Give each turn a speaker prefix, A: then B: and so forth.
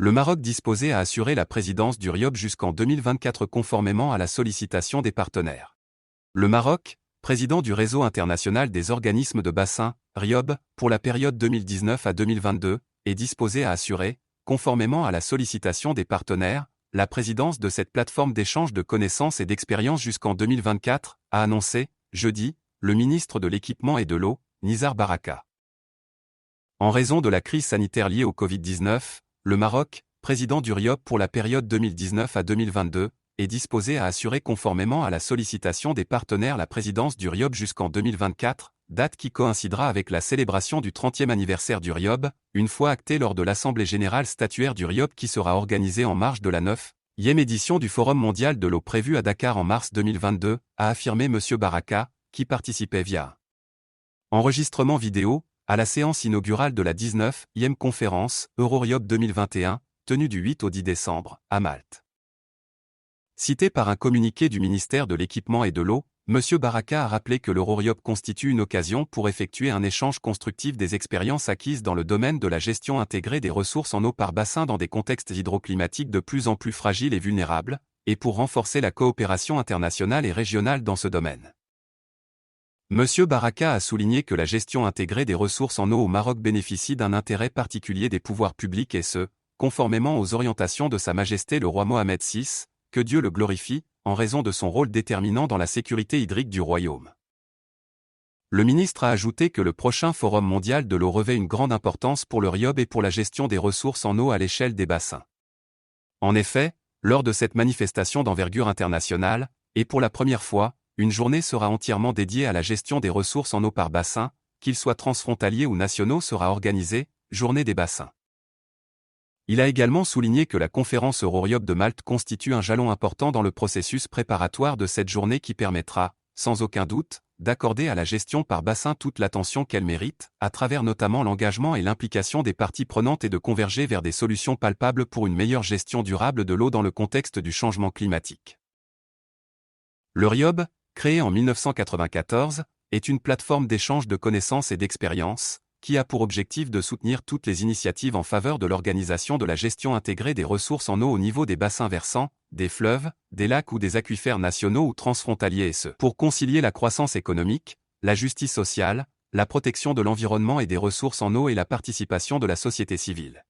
A: Le Maroc disposé à assurer la présidence du RIOB jusqu'en 2024 conformément à la sollicitation des partenaires. Le Maroc, président du Réseau international des organismes de bassin, RIOB, pour la période 2019 à 2022, est disposé à assurer, conformément à la sollicitation des partenaires, la présidence de cette plateforme d'échange de connaissances et d'expériences jusqu'en 2024, a annoncé, jeudi, le ministre de l'Équipement et de l'Eau, Nizar Baraka. En raison de la crise sanitaire liée au Covid-19, le Maroc, président du RIOB pour la période 2019 à 2022, est disposé à assurer conformément à la sollicitation des partenaires la présidence du RIOB jusqu'en 2024, date qui coïncidera avec la célébration du 30e anniversaire du RIOB, une fois actée lors de l'Assemblée générale statuaire du RIOB qui sera organisée en marge de la 9e édition du Forum mondial de l'eau prévue à Dakar en mars 2022, a affirmé M. Baraka, qui participait via enregistrement vidéo, à la séance inaugurale de la 19e conférence Euro-RIOB 2021, tenue du 8 au 10 décembre, à Malte. Cité par un communiqué du ministère de l'Équipement et de l'Eau, M. Baraka a rappelé que l'Euro-RIOB constitue une occasion pour effectuer un échange constructif des expériences acquises dans le domaine de la gestion intégrée des ressources en eau par bassin dans des contextes hydroclimatiques de plus en plus fragiles et vulnérables, et pour renforcer la coopération internationale et régionale dans ce domaine. M. Baraka a souligné que la gestion intégrée des ressources en eau au Maroc bénéficie d'un intérêt particulier des pouvoirs publics et ce, conformément aux orientations de Sa Majesté le roi Mohamed VI, que Dieu le glorifie, en raison de son rôle déterminant dans la sécurité hydrique du royaume. Le ministre a ajouté que le prochain Forum mondial de l'eau revêt une grande importance pour le RIOB et pour la gestion des ressources en eau à l'échelle des bassins. En effet, lors de cette manifestation d'envergure internationale, et pour la première fois, une journée sera entièrement dédiée à la gestion des ressources en eau par bassin, qu'ils soient transfrontaliers ou nationaux sera organisée, Journée des bassins. Il a également souligné que la conférence Euro-RIOB de Malte constitue un jalon important dans le processus préparatoire de cette journée qui permettra, sans aucun doute, d'accorder à la gestion par bassin toute l'attention qu'elle mérite, à travers notamment l'engagement et l'implication des parties prenantes et de converger vers des solutions palpables pour une meilleure gestion durable de l'eau dans le contexte du changement climatique. Le RIOB, créé en 1994, est une plateforme d'échange de connaissances et d'expériences, qui a pour objectif de soutenir toutes les initiatives en faveur de l'organisation de la gestion intégrée des ressources en eau au niveau des bassins versants, des fleuves, des lacs ou des aquifères nationaux ou transfrontaliers et ce, pour concilier la croissance économique, la justice sociale, la protection de l'environnement et des ressources en eau et la participation de la société civile.